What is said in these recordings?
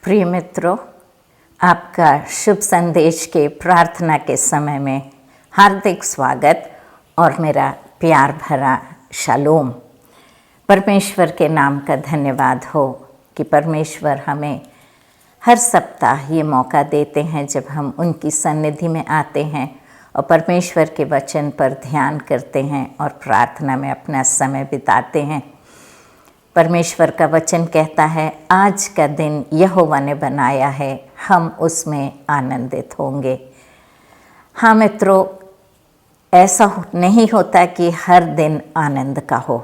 प्रिय मित्रों, आपका शुभ संदेश के प्रार्थना के समय में हार्दिक स्वागत और मेरा प्यार भरा शालोम। परमेश्वर के नाम का धन्यवाद हो कि परमेश्वर हमें हर सप्ताह ये मौका देते हैं जब हम उनकी सन्निधि में आते हैं और परमेश्वर के वचन पर ध्यान करते हैं और प्रार्थना में अपना समय बिताते हैं। परमेश्वर का वचन कहता है, आज का दिन यहोवा ने बनाया है, हम उसमें आनंदित होंगे। हाँ मित्रों, ऐसा नहीं होता कि हर दिन आनंद का हो।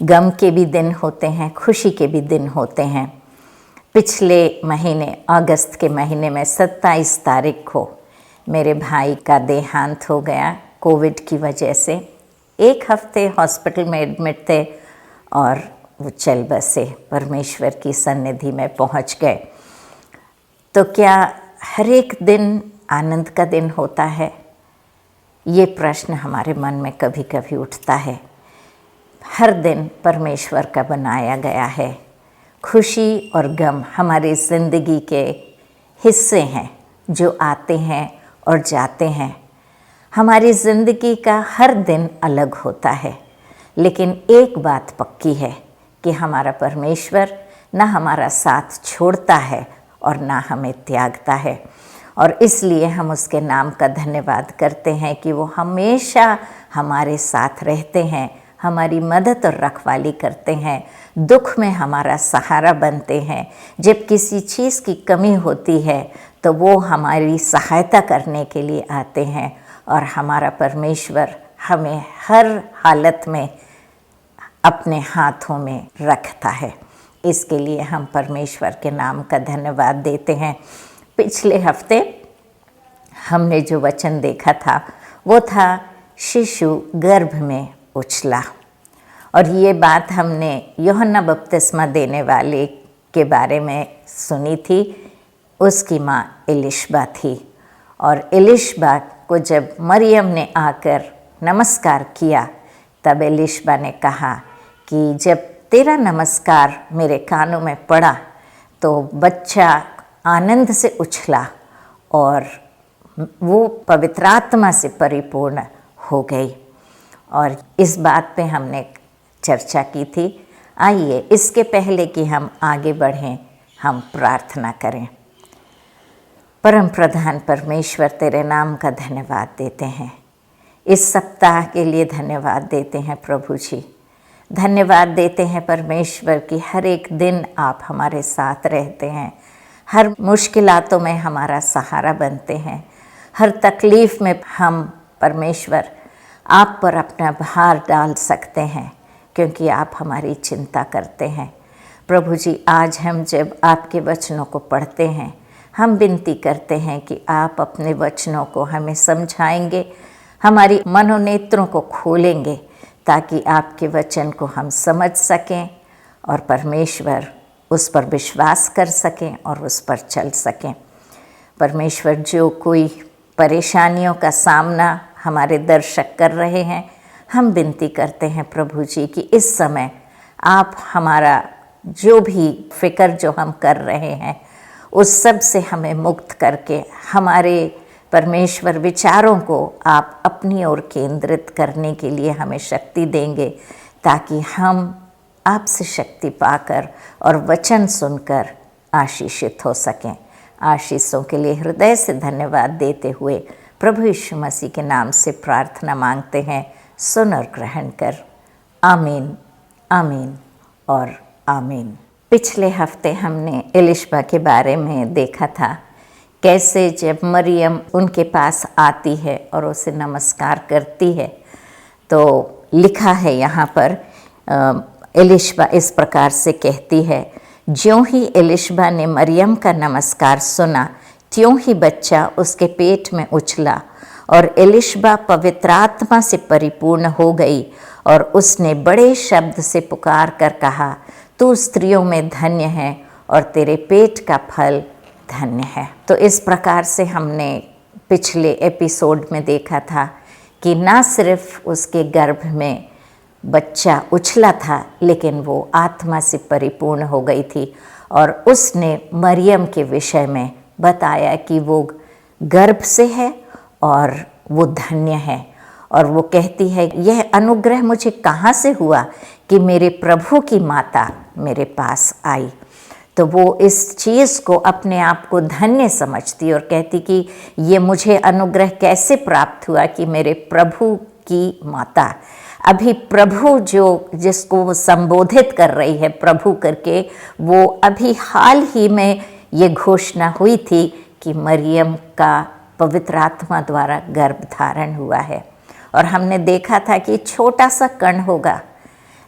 गम के भी दिन होते हैं, खुशी के भी दिन होते हैं। पिछले महीने अगस्त के महीने में 27 तारीख को मेरे भाई का देहांत हो गया कोविड की वजह से। 1 हफ्ते हॉस्पिटल में एडमिट थे और वो चल बसे, परमेश्वर की सन्निधि में पहुंच गए। तो क्या हर एक दिन आनंद का दिन होता है? ये प्रश्न हमारे मन में कभी कभी उठता है। हर दिन परमेश्वर का बनाया गया है। खुशी और गम हमारी ज़िंदगी के हिस्से हैं जो आते हैं और जाते हैं। हमारी ज़िंदगी का हर दिन अलग होता है, लेकिन एक बात पक्की है कि हमारा परमेश्वर ना हमारा साथ छोड़ता है और ना हमें त्यागता है। और इसलिए हम उसके नाम का धन्यवाद करते हैं कि वो हमेशा हमारे साथ रहते हैं, हमारी मदद और रखवाली करते हैं, दुख में हमारा सहारा बनते हैं। जब किसी चीज़ की कमी होती है तो वो हमारी सहायता करने के लिए आते हैं और हमारा परमेश्वर हमें हर हालत में अपने हाथों में रखता है। इसके लिए हम परमेश्वर के नाम का धन्यवाद देते हैं। पिछले हफ्ते हमने जो वचन देखा था वो था शिशु गर्भ में उछला, और ये बात हमने यूहन्ना बपतिस्मा देने वाले के बारे में सुनी थी। उसकी माँ एलिशबा थी, और एलिशबा को जब मरियम ने आकर नमस्कार किया तब एलिशबा ने कहा कि जब तेरा नमस्कार मेरे कानों में पड़ा तो बच्चा आनंद से उछला और वो पवित्र आत्मा से परिपूर्ण हो गई। और इस बात पे हमने चर्चा की थी। आइए इसके पहले कि हम आगे बढ़ें, हम प्रार्थना करें। परम प्रधान परमेश्वर, तेरे नाम का धन्यवाद देते हैं। इस सप्ताह के लिए धन्यवाद देते हैं प्रभु जी। धन्यवाद देते हैं परमेश्वर कि हर एक दिन आप हमारे साथ रहते हैं, हर मुश्किलातों में हमारा सहारा बनते हैं, हर तकलीफ़ में हम परमेश्वर आप पर अपना भार डाल सकते हैं क्योंकि आप हमारी चिंता करते हैं। प्रभु जी, आज हम जब आपके वचनों को पढ़ते हैं, हम विनती करते हैं कि आप अपने वचनों को हमें समझाएंगे, हमारी मनोनेत्रों को खोलेंगे ताकि आपके वचन को हम समझ सकें और परमेश्वर उस पर विश्वास कर सकें और उस पर चल सकें। परमेश्वर, जो कोई परेशानियों का सामना हमारे दर्शक कर रहे हैं, हम विनती करते हैं प्रभु जी कि इस समय आप हमारा जो भी फ़िक्र जो हम कर रहे हैं उस सब से हमें मुक्त करके हमारे परमेश्वर विचारों को आप अपनी ओर केंद्रित करने के लिए हमें शक्ति देंगे, ताकि हम आपसे शक्ति पाकर और वचन सुनकर आशीषित हो सकें। आशीषों के लिए हृदय से धन्यवाद देते हुए प्रभु यीशु मसीह के नाम से प्रार्थना मांगते हैं। सुन और ग्रहण कर। आमीन, आमीन और आमीन। पिछले हफ्ते हमने एलिशबा के बारे में देखा था, कैसे जब मरियम उनके पास आती है और उसे नमस्कार करती है तो लिखा है यहाँ पर, एलिशबा इस प्रकार से कहती है, ज्यों ही एलिशबा ने मरियम का नमस्कार सुना त्यों ही बच्चा उसके पेट में उछला और एलिशबा पवित्र आत्मा से परिपूर्ण हो गई और उसने बड़े शब्द से पुकार कर कहा, तू स्त्रियों में धन्य है और तेरे पेट का फल धन्य है। तो इस प्रकार से हमने पिछले एपिसोड में देखा था कि ना सिर्फ उसके गर्भ में बच्चा उछला था, लेकिन वो आत्मा से परिपूर्ण हो गई थी और उसने मरियम के विषय में बताया कि वो गर्भ से है और वो धन्य है। और वो कहती है, यह अनुग्रह मुझे कहाँ से हुआ कि मेरे प्रभु की माता मेरे पास आई। तो वो इस चीज़ को, अपने आप को धन्य समझती और कहती कि ये मुझे अनुग्रह कैसे प्राप्त हुआ कि मेरे प्रभु की माता, अभी प्रभु जिसको वो संबोधित कर रही है प्रभु करके, वो अभी हाल ही में ये घोषणा हुई थी कि मरियम का पवित्र आत्मा द्वारा गर्भ धारण हुआ है। और हमने देखा था कि छोटा सा कण होगा,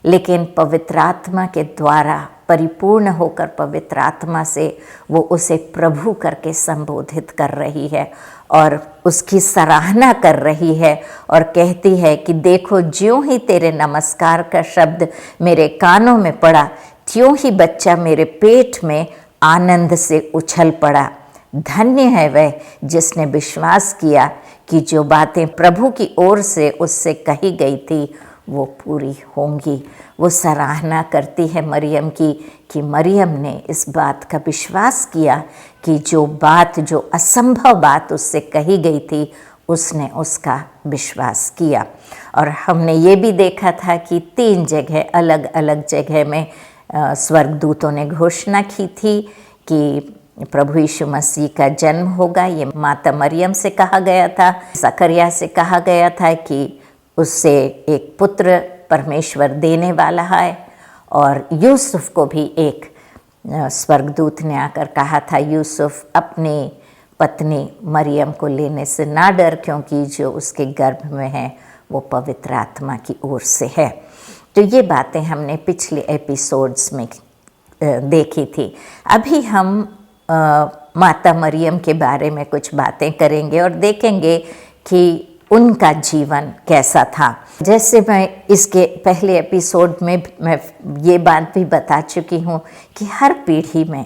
लेकिन पवित्र आत्मा के द्वारा परिपूर्ण होकर पवित्र आत्मा से वो उसे प्रभु करके संबोधित कर रही है और उसकी सराहना कर रही है और कहती है कि देखो, ज्यों ही तेरे नमस्कार का शब्द मेरे कानों में पड़ा, त्यों ही बच्चा मेरे पेट में आनंद से उछल पड़ा। धन्य है वह जिसने विश्वास किया कि जो बातें प्रभु की ओर से उससे कही गई थी वो पूरी होंगी। वो सराहना करती है मरियम की कि मरियम ने इस बात का विश्वास किया कि जो असंभव बात उससे कही गई थी, उसने उसका विश्वास किया। और हमने ये भी देखा था कि 3 जगह, अलग अलग जगह में स्वर्गदूतों ने घोषणा की थी कि प्रभु यीशु मसीह का जन्म होगा। ये माता मरियम से कहा गया था, जकरिया से कहा गया था कि उससे एक पुत्र परमेश्वर देने वाला है। और यूसुफ को भी एक स्वर्गदूत ने आकर कहा था, यूसुफ अपनी पत्नी मरियम को लेने से ना डर, क्योंकि जो उसके गर्भ में है वो पवित्र आत्मा की ओर से है। तो ये बातें हमने पिछले एपिसोड्स में देखी थी। अभी हम माता मरियम के बारे में कुछ बातें करेंगे और देखेंगे कि उनका जीवन कैसा था। जैसे मैं इसके पहले एपिसोड में मैं ये बात भी बता चुकी हूँ कि हर पीढ़ी में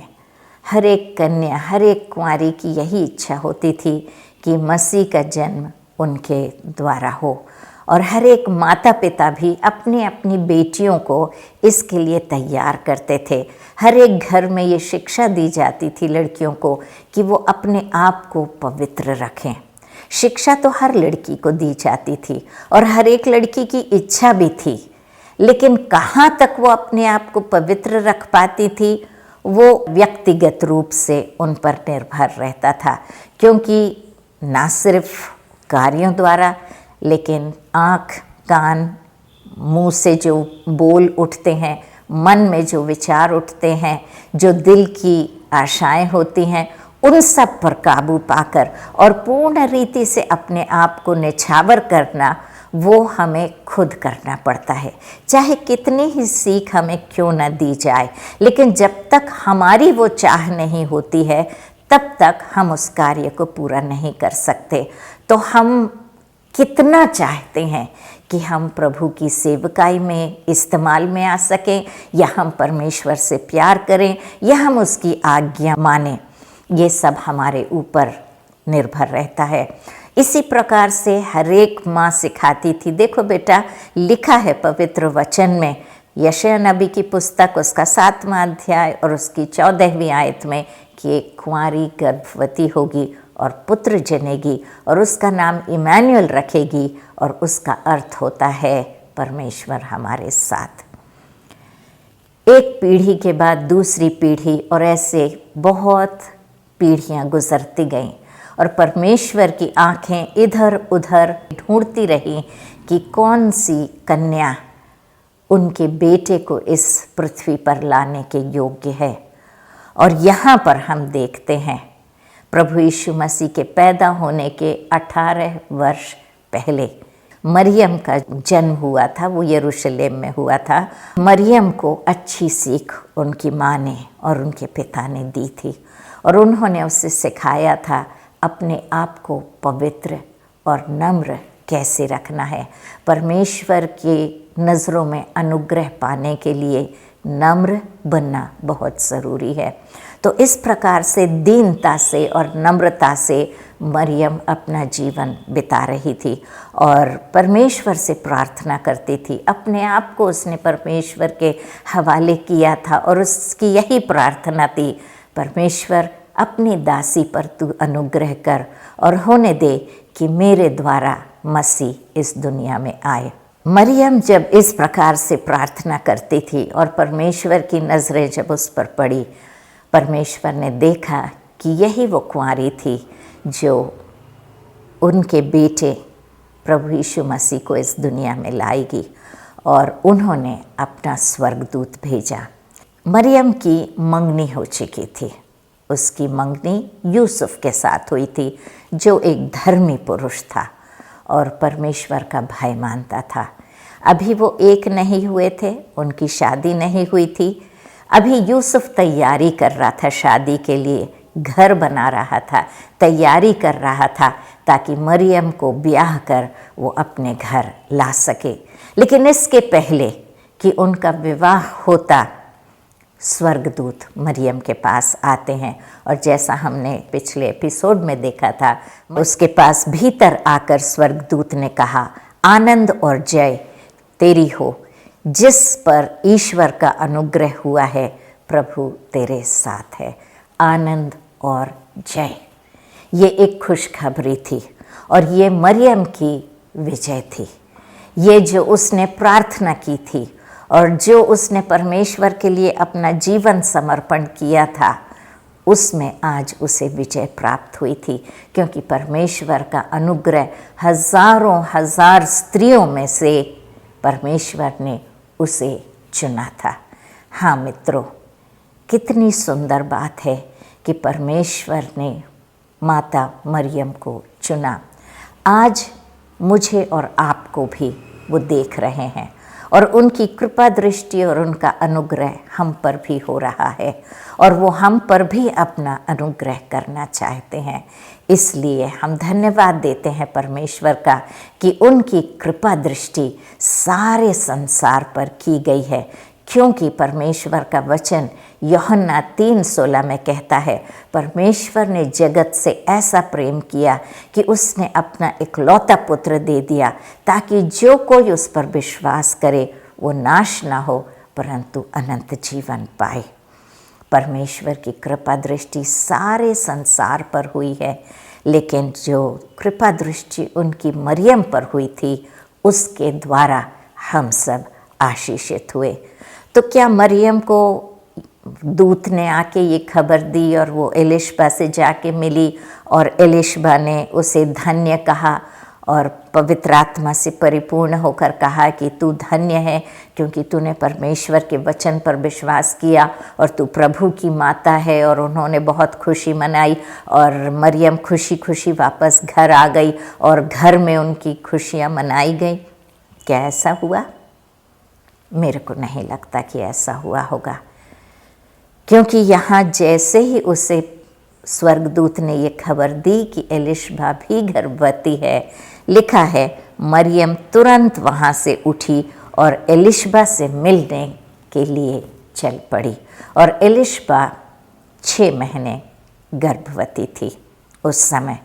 हर एक कन्या, हर एक कुंवारी की यही इच्छा होती थी कि मसीह का जन्म उनके द्वारा हो। और हर एक माता पिता भी अपनी अपनी बेटियों को इसके लिए तैयार करते थे। हर एक घर में ये शिक्षा दी जाती थी लड़कियों को कि वो अपने आप को पवित्र रखें। शिक्षा तो हर लड़की को दी जाती थी और हर एक लड़की की इच्छा भी थी, लेकिन कहाँ तक वो अपने आप को पवित्र रख पाती थी वो व्यक्तिगत रूप से उन पर निर्भर रहता था। क्योंकि ना सिर्फ कार्यों द्वारा, लेकिन आँख, कान, मुंह से जो बोल उठते हैं, मन में जो विचार उठते हैं, जो दिल की आशाएं होती हैं, उन सब पर काबू पाकर और पूर्ण रीति से अपने आप को निछावर करना, वो हमें खुद करना पड़ता है। चाहे कितनी ही सीख हमें क्यों न दी जाए, लेकिन जब तक हमारी वो चाह नहीं होती है तब तक हम उस कार्य को पूरा नहीं कर सकते। तो हम कितना चाहते हैं कि हम प्रभु की सेवकाई में इस्तेमाल में आ सकें, या हम परमेश्वर से प्यार करें, या हम उसकी आज्ञा मानें, ये सब हमारे ऊपर निर्भर रहता है। इसी प्रकार से हर एक माँ सिखाती थी। देखो बेटा, लिखा है पवित्र वचन में, यशायाह नबी की पुस्तक उसका 7वां अध्याय और उसकी 14वीं आयत में, कि एक कुंवारी गर्भवती होगी और पुत्र जनेगी और उसका नाम इमैनुएल रखेगी, और उसका अर्थ होता है परमेश्वर हमारे साथ। एक पीढ़ी के बाद दूसरी पीढ़ी, और ऐसे बहुत पीढ़ियां गुजरती गईं और परमेश्वर की आंखें इधर उधर ढूंढती रहीं कि कौन सी कन्या उनके बेटे को इस पृथ्वी पर लाने के योग्य है। और यहाँ पर हम देखते हैं प्रभु यीशु मसीह के पैदा होने के 18 वर्ष पहले मरियम का जन्म हुआ था। वो यरूशलेम में हुआ था। मरियम को अच्छी सीख उनकी माँ ने और उनके पिता ने दी थी, और उन्होंने उसे सिखाया था अपने आप को पवित्र और नम्र कैसे रखना है, परमेश्वर की नज़रों में अनुग्रह पाने के लिए नम्र बनना बहुत ज़रूरी है। तो इस प्रकार से दीनता से और नम्रता से मरियम अपना जीवन बिता रही थी और परमेश्वर से प्रार्थना करती थी। अपने आप को उसने परमेश्वर के हवाले किया था और उसकी यही प्रार्थना थी, परमेश्वर अपनी दासी पर तू अनुग्रह कर और होने दे कि मेरे द्वारा मसीह इस दुनिया में आए। मरियम जब इस प्रकार से प्रार्थना करती थी और परमेश्वर की नज़रें जब उस पर पड़ी, परमेश्वर ने देखा कि यही वो कुंवारी थी जो उनके बेटे प्रभु यीशु मसीह को इस दुनिया में लाएगी, और उन्होंने अपना स्वर्गदूत भेजा। मरियम की मंगनी हो चुकी थी। उसकी मंगनी यूसुफ के साथ हुई थी, जो एक धर्मी पुरुष था और परमेश्वर का भय मानता था। अभी वो एक नहीं हुए थे, उनकी शादी नहीं हुई थी। अभी यूसुफ तैयारी कर रहा था शादी के लिए, घर बना रहा था, तैयारी कर रहा था ताकि मरियम को ब्याह कर वो अपने घर ला सके। लेकिन इसके पहले कि उनका विवाह होता, स्वर्गदूत मरियम के पास आते हैं और जैसा हमने पिछले एपिसोड में देखा था, उसके पास भीतर आकर स्वर्गदूत ने कहा, आनंद और जय तेरी हो, जिस पर ईश्वर का अनुग्रह हुआ है, प्रभु तेरे साथ है। आनंद और जय, ये एक खुशखबरी थी और ये मरियम की विजय थी। ये जो उसने प्रार्थना की थी और जो उसने परमेश्वर के लिए अपना जीवन समर्पण किया था, उसमें आज उसे विजय प्राप्त हुई थी, क्योंकि परमेश्वर का अनुग्रह हजारों हजार स्त्रियों में से परमेश्वर ने उसे चुना था। हाँ मित्रों, कितनी सुंदर बात है कि परमेश्वर ने माता मरियम को चुना। आज मुझे और आपको भी वो देख रहे हैं और उनकी कृपा दृष्टि और उनका अनुग्रह हम पर भी हो रहा है और वो हम पर भी अपना अनुग्रह करना चाहते हैं। इसलिए हम धन्यवाद देते हैं परमेश्वर का कि उनकी कृपा दृष्टि सारे संसार पर की गई है, क्योंकि परमेश्वर का वचन यूहन्ना 3:16 में कहता है, परमेश्वर ने जगत से ऐसा प्रेम किया कि उसने अपना इकलौता पुत्र दे दिया, ताकि जो कोई उस पर विश्वास करे वो नाश ना हो परंतु अनंत जीवन पाए। परमेश्वर की कृपा दृष्टि सारे संसार पर हुई है, लेकिन जो कृपा दृष्टि उनकी मरियम पर हुई थी, उसके द्वारा हम सब आशीषित हुए। तो क्या मरियम को दूत ने आके ये खबर दी और वो एलिशबा से जाके मिली और एलिशबा ने उसे धन्य कहा और पवित्र आत्मा से परिपूर्ण होकर कहा कि तू धन्य है, क्योंकि तूने परमेश्वर के वचन पर विश्वास किया और तू प्रभु की माता है। और उन्होंने बहुत खुशी मनाई और मरियम खुशी खुशी वापस घर आ गई और घर में उनकी खुशियाँ मनाई गई। क्या ऐसा हुआ? मेरे को नहीं लगता कि ऐसा हुआ होगा, क्योंकि यहाँ जैसे ही उसे स्वर्गदूत ने ये खबर दी कि एलिशबा भी गर्भवती है, लिखा है मरियम तुरंत वहाँ से उठी और एलिशबा से मिलने के लिए चल पड़ी। और एलिशबा 6 महीने गर्भवती थी उस समय,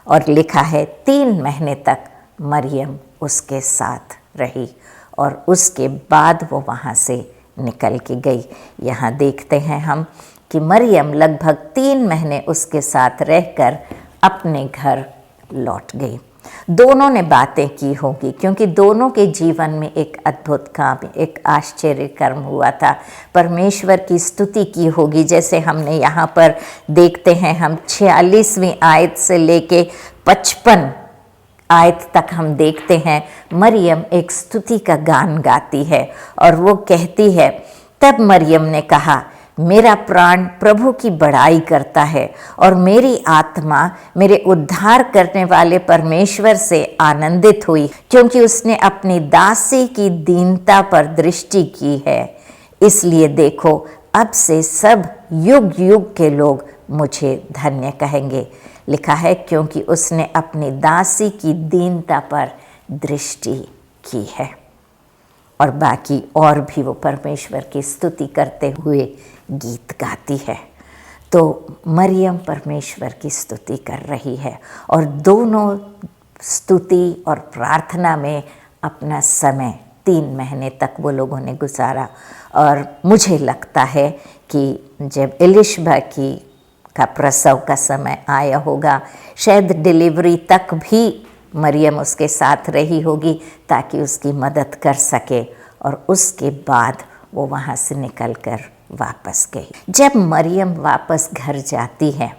और लिखा है 3 महीने तक मरियम उसके साथ रही और उसके बाद वो वहाँ से निकल के गई। यहाँ देखते हैं हम कि मरियम लगभग 3 महीने उसके साथ रहकर अपने घर लौट गई। दोनों ने बातें की होंगी, क्योंकि दोनों के जीवन में एक अद्भुत काम, एक आश्चर्य कर्म हुआ था। परमेश्वर की स्तुति की होगी, जैसे हमने यहाँ पर देखते हैं, हम 46वीं आयत से लेके 55 आयत तक हम देखते हैं मरियम एक स्तुति का गान गाती है और वो कहती है, तब मरियम ने कहा, मेरा प्राण प्रभु की बड़ाई करता है और मेरी आत्मा मेरे उद्धार करने वाले परमेश्वर से आनंदित हुई, क्योंकि उसने अपनी दासी की दीनता पर दृष्टि की है। इसलिए देखो, अब से सब युग युग के लोग मुझे धन्य कहेंगे। लिखा है क्योंकि उसने अपनी दासी की दीनता पर दृष्टि की है। और बाकी और भी वो परमेश्वर की स्तुति करते हुए गीत गाती है। तो मरियम परमेश्वर की स्तुति कर रही है और दोनों स्तुति और प्रार्थना में अपना समय 3 महीने तक वो लोगों ने गुजारा। और मुझे लगता है कि जब एलिशबा का प्रसव का समय आया होगा, शायद डिलीवरी तक भी मरियम उसके साथ रही होगी ताकि उसकी मदद कर सके, और उसके बाद वो वहाँ से निकलकर वापस गई। जब मरियम वापस घर जाती है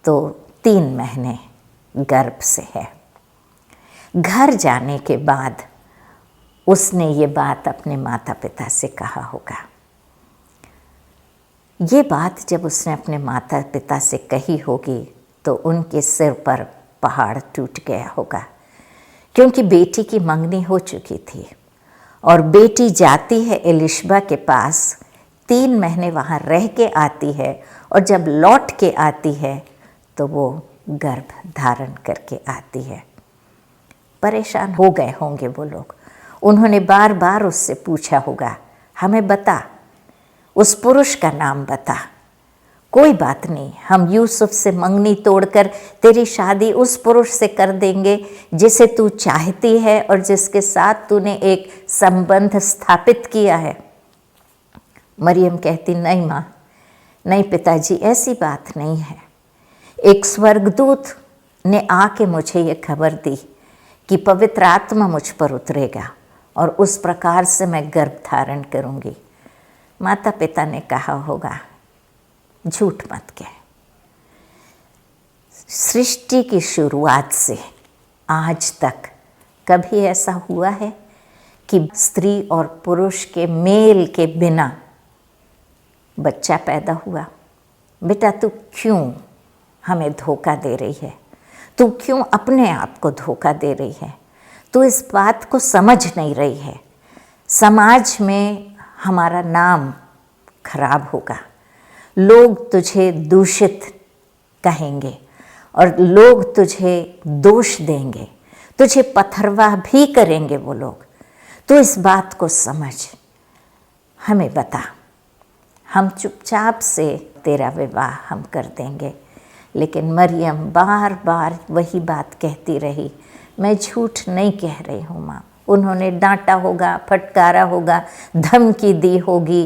तो 3 महीने गर्भ से है। घर जाने के बाद उसने ये बात अपने माता पिता से कहा होगा। ये बात जब उसने अपने माता पिता से कही होगी तो उनके सिर पर पहाड़ टूट गया होगा, क्योंकि बेटी की मंगनी हो चुकी थी और बेटी जाती है एलिशबा के पास, 3 महीने वहाँ रह के आती है, और जब लौट के आती है तो वो गर्भ धारण करके आती है। परेशान हो गए होंगे वो लोग। उन्होंने बार बार उससे पूछा होगा, हमें बता, उस पुरुष का नाम बता। कोई बात नहीं, हम यूसुफ से मंगनी तोड़कर तेरी शादी उस पुरुष से कर देंगे जिसे तू चाहती है और जिसके साथ तूने एक संबंध स्थापित किया है। मरियम कहती, नहीं माँ, नहीं पिताजी, ऐसी बात नहीं है। एक स्वर्गदूत ने आके मुझे ये खबर दी कि पवित्र आत्मा मुझ पर उतरेगा और उस प्रकार से मैं गर्भ धारण करूँगी। माता पिता ने कहा होगा, झूठ मत कह। सृष्टि की शुरुआत से आज तक कभी ऐसा हुआ है कि स्त्री और पुरुष के मेल के बिना बच्चा पैदा हुआ? बेटा, तू क्यों हमें धोखा दे रही है? तू क्यों अपने आप को धोखा दे रही है? तू इस बात को समझ नहीं रही है। समाज में हमारा नाम खराब होगा, लोग तुझे दूषित कहेंगे और लोग तुझे दोष देंगे, तुझे पथरवाह भी करेंगे वो लोग। तो इस बात को समझ, हमें बता, हम चुपचाप से तेरा विवाह हम कर देंगे। लेकिन मरियम बार बार वही बात कहती रही, मैं झूठ नहीं कह रही हूँ माँ। उन्होंने डांटा होगा, फटकारा होगा, धमकी दी होगी,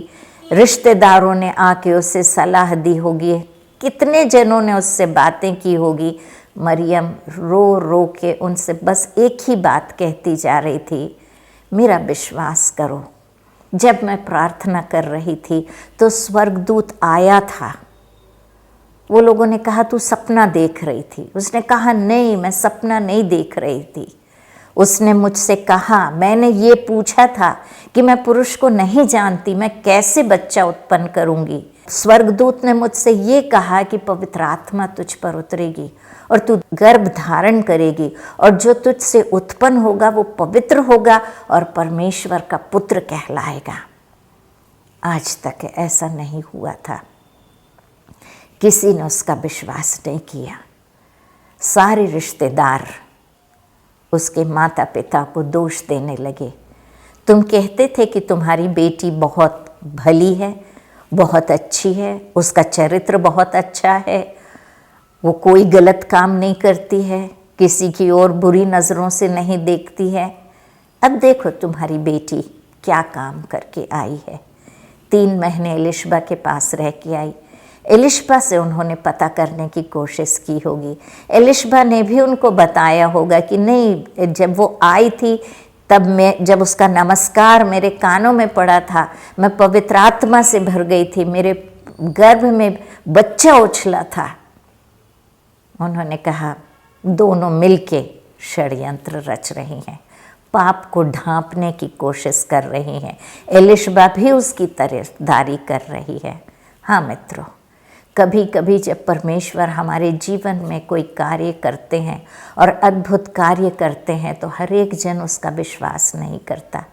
रिश्तेदारों ने आके उसे सलाह दी होगी, कितने जनों ने उससे बातें की होगी। मरियम रो रो के उनसे बस एक ही बात कहती जा रही थी, मेरा विश्वास करो, जब मैं प्रार्थना कर रही थी तो स्वर्गदूत आया था। वो लोगों ने कहा तू सपना देख रही थी। उसने कहा नहीं, मैं सपना नहीं देख रही थी। उसने मुझसे कहा, मैंने ये पूछा था कि मैं पुरुष को नहीं जानती, मैं कैसे बच्चा उत्पन्न करूंगी। स्वर्गदूत ने मुझसे ये कहा कि पवित्र आत्मा तुझ पर उतरेगी और तू गर्भ धारण करेगी और जो तुझसे उत्पन्न होगा वो पवित्र होगा और परमेश्वर का पुत्र कहलाएगा। आज तक ऐसा नहीं हुआ था, किसी ने उसका विश्वास नहीं किया। सारे रिश्तेदार उसके माता पिता को दोष देने लगे। तुम कहते थे कि तुम्हारी बेटी बहुत भली है, बहुत अच्छी है, उसका चरित्र बहुत अच्छा है, वो कोई गलत काम नहीं करती है, किसी की ओर बुरी नज़रों से नहीं देखती है। अब देखो तुम्हारी बेटी क्या काम करके आई है। 3 महीने एलिशबा के पास रह के आई। एलिशबा से उन्होंने पता करने की कोशिश की होगी। एलिशबा ने भी उनको बताया होगा कि नहीं, जब वो आई थी तब जब उसका नमस्कार मेरे कानों में पड़ा था, मैं पवित्र आत्मा से भर गई थी, मेरे गर्भ में बच्चा उछला था। उन्होंने कहा दोनों मिलके षड्यंत्र रच रही हैं, पाप को ढांपने की कोशिश कर रही हैं। एलिशबा भी उसकी तरफदारी कर रही है। हाँ मित्रों, कभी कभी जब परमेश्वर हमारे जीवन में कोई कार्य करते हैं और अद्भुत कार्य करते हैं तो हर एक जन उसका विश्वास नहीं करता।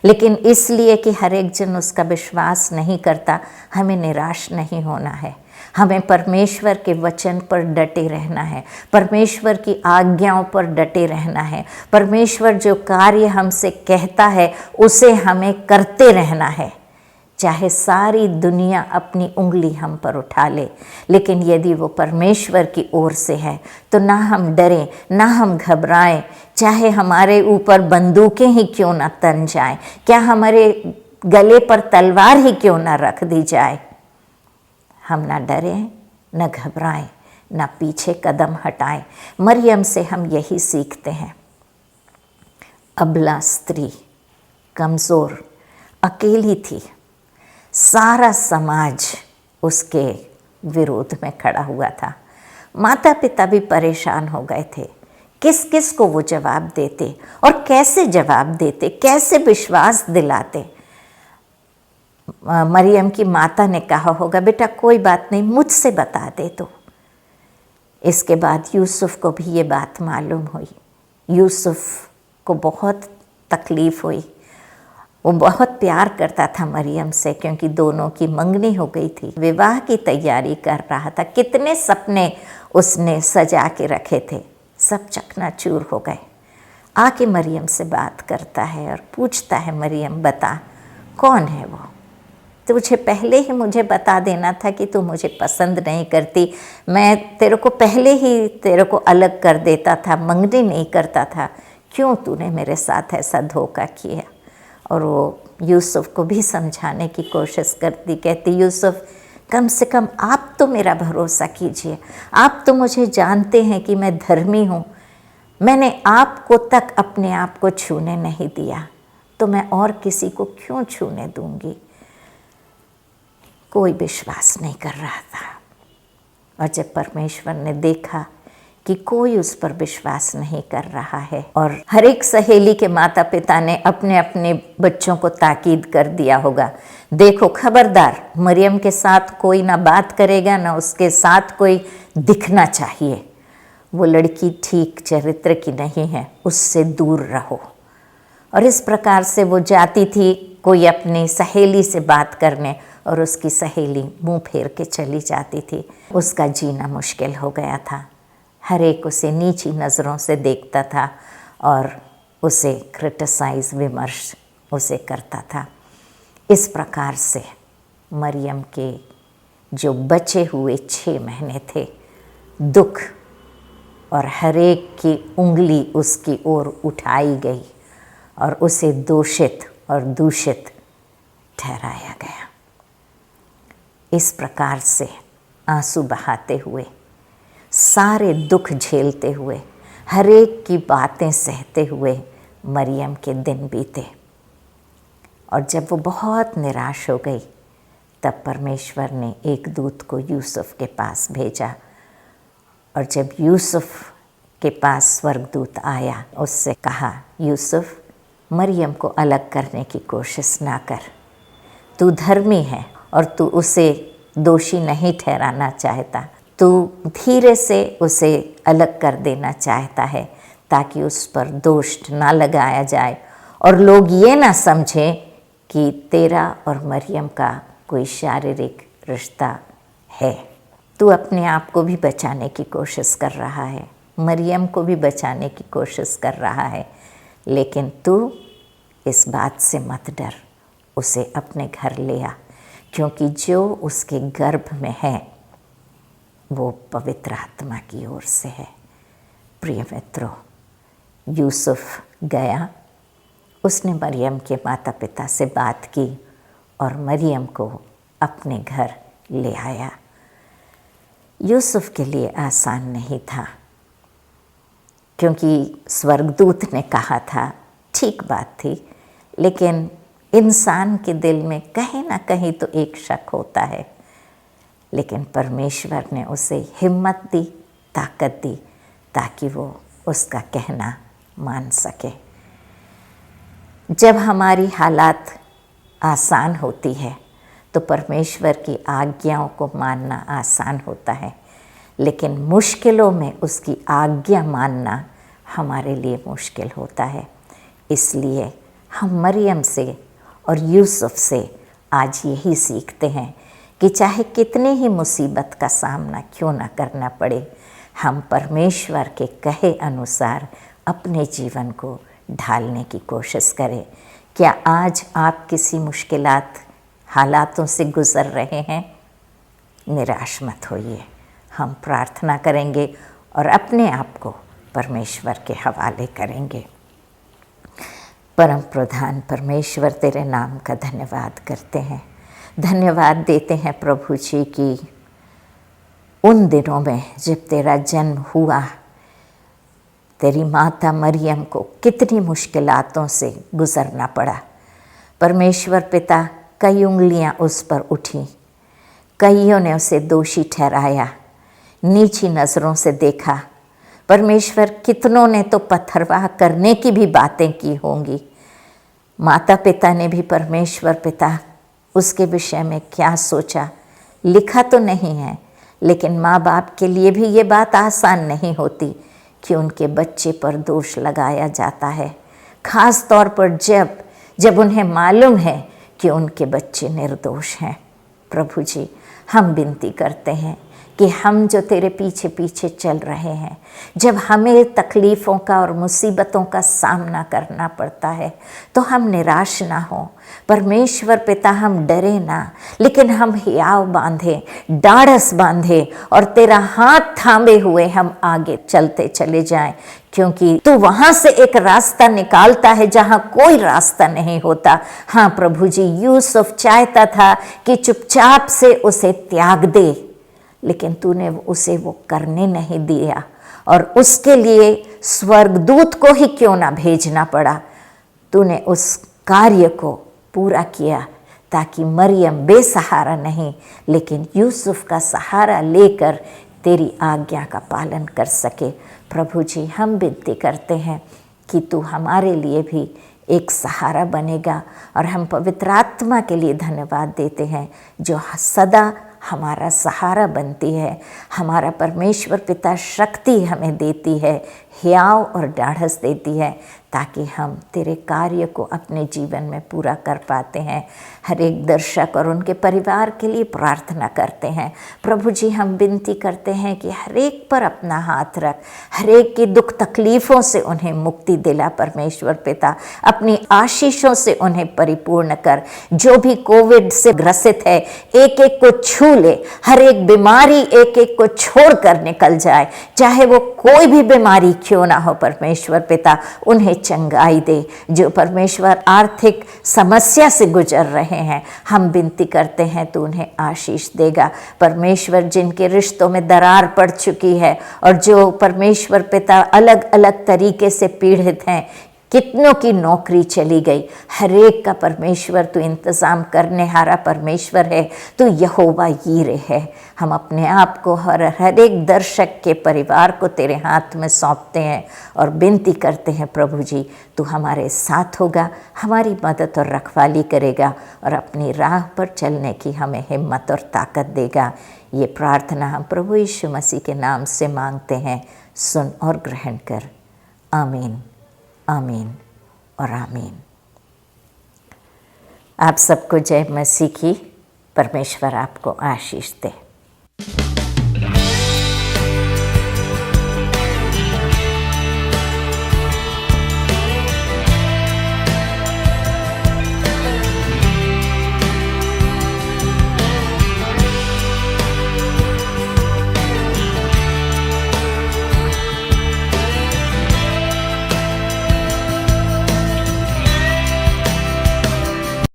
लेकिन इसलिए कि हर एक जन उसका विश्वास नहीं करता, हमें निराश नहीं होना है। हमें परमेश्वर के वचन पर डटे रहना है, परमेश्वर की आज्ञाओं पर डटे रहना है। परमेश्वर जो कार्य हमसे कहता है उसे हमें करते रहना है, चाहे सारी दुनिया अपनी उंगली हम पर उठा ले। लेकिन यदि वो परमेश्वर की ओर से है तो ना हम डरें, ना हम घबराएं, चाहे हमारे ऊपर बंदूकें ही क्यों ना तन जाएं, क्या हमारे गले पर तलवार ही क्यों ना रख दी जाए, हम ना डरें, न घबराएं, ना पीछे कदम हटाएं। मरियम से हम यही सीखते हैं। अबला स्त्री, कमज़ोर, अकेली थी, सारा समाज उसके विरोध में खड़ा हुआ था। माता पिता भी परेशान हो गए थे, किस किस को वो जवाब देते और कैसे जवाब देते, कैसे विश्वास दिलाते। मरियम की माता ने कहा होगा, बेटा कोई बात नहीं, मुझसे बता दे तो। इसके बाद यूसुफ को भी ये बात मालूम हुई। यूसुफ को बहुत तकलीफ़ हुई। वो बहुत प्यार करता था मरियम से, क्योंकि दोनों की मंगनी हो गई थी, विवाह की तैयारी कर रहा था। कितने सपने उसने सजा के रखे थे, सब चकनाचूर हो गए। आके मरियम से बात करता है और पूछता है, मरियम बता कौन है वो? तुझे पहले ही मुझे बता देना था कि तू मुझे पसंद नहीं करती, मैं तेरे को पहले ही तेरे को अलग कर देता था, मंगनी नहीं करता था, क्यों तूने मेरे साथ ऐसा धोखा किया? और वो यूसुफ को भी समझाने की कोशिश करती, कहती यूसुफ कम से कम आप तो मेरा भरोसा कीजिए, आप तो मुझे जानते हैं कि मैं धर्मी हूँ, मैंने आपको तक अपने आप को छूने नहीं दिया, तो मैं और किसी को क्यों छूने दूंगी? कोई विश्वास नहीं कर रहा था। और जब परमेश्वर ने देखा कि कोई उस पर विश्वास नहीं कर रहा है, और हर एक सहेली के माता पिता ने अपने अपने बच्चों को ताकीद कर दिया होगा, देखो खबरदार, मरियम के साथ कोई ना बात करेगा, ना उसके साथ कोई दिखना चाहिए, वो लड़की ठीक चरित्र की नहीं है, उससे दूर रहो। और इस प्रकार से वो जाती थी कोई अपनी सहेली से बात करने, और उसकी सहेली मुंह फेर के चली जाती थी। उसका जीना मुश्किल हो गया था। हर एक उसे नीची नज़रों से देखता था और उसे क्रिटिसाइज़, विमर्श उसे करता था। इस प्रकार से मरियम के जो बचे हुए 6 महीने थे, दुख और हर एक की उंगली उसकी ओर उठाई गई और उसे दोषित और दूषित ठहराया गया। इस प्रकार से आंसू बहाते हुए, सारे दुख झेलते हुए, हर एक की बातें सहते हुए मरियम के दिन बीते। और जब वो बहुत निराश हो गई, तब परमेश्वर ने एक दूत को यूसुफ के पास भेजा। और जब यूसुफ के पास स्वर्गदूत आया, उससे कहा, यूसुफ मरियम को अलग करने की कोशिश ना कर, तू धर्मी है और तू उसे दोषी नहीं ठहराना चाहता, तू धीरे से उसे अलग कर देना चाहता है ताकि उस पर दोष ना लगाया जाए और लोग ये ना समझें कि तेरा और मरियम का कोई शारीरिक रिश्ता है। तू अपने आप को भी बचाने की कोशिश कर रहा है, मरियम को भी बचाने की कोशिश कर रहा है, लेकिन तू इस बात से मत डर, उसे अपने घर ले आ, क्योंकि जो उसके गर्भ में है वो पवित्र आत्मा की ओर से है। प्रिय मित्रों, यूसुफ गया, उसने मरियम के माता पिता से बात की और मरियम को अपने घर ले आया। यूसुफ के लिए आसान नहीं था, क्योंकि स्वर्गदूत ने कहा था, ठीक बात थी, लेकिन इंसान के दिल में कहीं ना कहीं तो एक शक होता है। लेकिन परमेश्वर ने उसे हिम्मत दी, ताकत दी, ताकि वो उसका कहना मान सके। जब हमारी हालात आसान होती है तो परमेश्वर की आज्ञाओं को मानना आसान होता है, लेकिन मुश्किलों में उसकी आज्ञा मानना हमारे लिए मुश्किल होता है। इसलिए हम मरियम से और यूसुफ से आज यही सीखते हैं कि चाहे कितनी ही मुसीबत का सामना क्यों ना करना पड़े, हम परमेश्वर के कहे अनुसार अपने जीवन को ढालने की कोशिश करें। क्या आज आप किसी मुश्किलात हालातों से गुज़र रहे हैं? निराश मत होइए। हम प्रार्थना करेंगे और अपने आप को परमेश्वर के हवाले करेंगे। परम प्रधान परमेश्वर, तेरे नाम का धन्यवाद करते हैं, धन्यवाद देते हैं प्रभु जी की उन दिनों में जब तेरा जन्म हुआ, तेरी माता मरियम को कितनी मुश्किलातों से गुज़रना पड़ा। परमेश्वर पिता, कई उंगलियां उस पर उठी, कईयों ने उसे दोषी ठहराया, नीची नज़रों से देखा। परमेश्वर, कितनों ने तो पत्थरवाह करने की भी बातें की होंगी। माता पिता ने भी परमेश्वर पिता उसके विषय में क्या सोचा, लिखा तो नहीं है, लेकिन माँ बाप के लिए भी ये बात आसान नहीं होती कि उनके बच्चे पर दोष लगाया जाता है, ख़ास तौर पर जब उन्हें मालूम है कि उनके बच्चे निर्दोष हैं। प्रभु जी, हम विनती करते हैं कि हम जो तेरे पीछे पीछे चल रहे हैं, जब हमें तकलीफ़ों का और मुसीबतों का सामना करना पड़ता है तो हम निराश ना हो। परमेश्वर पिता, हम डरे ना, लेकिन हम हियाव बांधे, डाढ़स बांधे और तेरा हाथ थामे हुए हम आगे चलते चले जाएं, क्योंकि तू वहाँ से एक रास्ता निकालता है जहाँ कोई रास्ता नहीं होता। हाँ प्रभु जी, यूसुफ चाहता था कि चुपचाप से उसे त्याग दे, लेकिन तूने उसे वो करने नहीं दिया और उसके लिए स्वर्गदूत को ही क्यों ना भेजना पड़ा, तूने उस कार्य को पूरा किया ताकि मरियम बेसहारा नहीं लेकिन यूसुफ का सहारा लेकर तेरी आज्ञा का पालन कर सके। प्रभु जी, हम विनती करते हैं कि तू हमारे लिए भी एक सहारा बनेगा और हम पवित्र आत्मा के लिए धन्यवाद देते हैं जो सदा हमारा सहारा बनती है। हमारा परमेश्वर पिता शक्ति हमें देती है, हियाव और ढाढ़स देती है, ताकि हम तेरे कार्य को अपने जीवन में पूरा कर पाते हैं। हर एक दर्शक और उनके परिवार के लिए प्रार्थना करते हैं। प्रभु जी, हम विनती करते हैं कि हर एक पर अपना हाथ रख, हर एक की दुख तकलीफ़ों से उन्हें मुक्ति दिला। परमेश्वर पिता, अपनी आशीषों से उन्हें परिपूर्ण कर। जो भी कोविड से ग्रसित है, एक एक को छू ले, हर एक बीमारी एक एक को छोड़ कर निकल जाए, चाहे वो कोई भी बीमारी क्यों ना हो। परमेश्वर पिता, उन्हें चंगाई दे। जो परमेश्वर आर्थिक समस्या से गुजर रहे हैं, हम विनती करते हैं तो उन्हें आशीष देगा। परमेश्वर, जिनके रिश्तों में दरार पड़ चुकी है और जो परमेश्वर पिता अलग अलग तरीके से पीड़ित हैं, कितनों की नौकरी चली गई, हर एक का परमेश्वर तू इंतज़ाम करने हारा परमेश्वर है, तू यहोवा यीरे है। हम अपने आप को हर एक दर्शक के परिवार को तेरे हाथ में सौंपते हैं और विनती करते हैं प्रभु जी, तू हमारे साथ होगा, हमारी मदद और रखवाली करेगा और अपनी राह पर चलने की हमें हिम्मत और ताकत देगा। ये प्रार्थना हम प्रभु यीशु मसीह के नाम से मांगते हैं, सुन और ग्रहण कर। आमीन, आमीन और आमीन। आप सबको जय मसीह की। परमेश्वर आपको आशीष दे।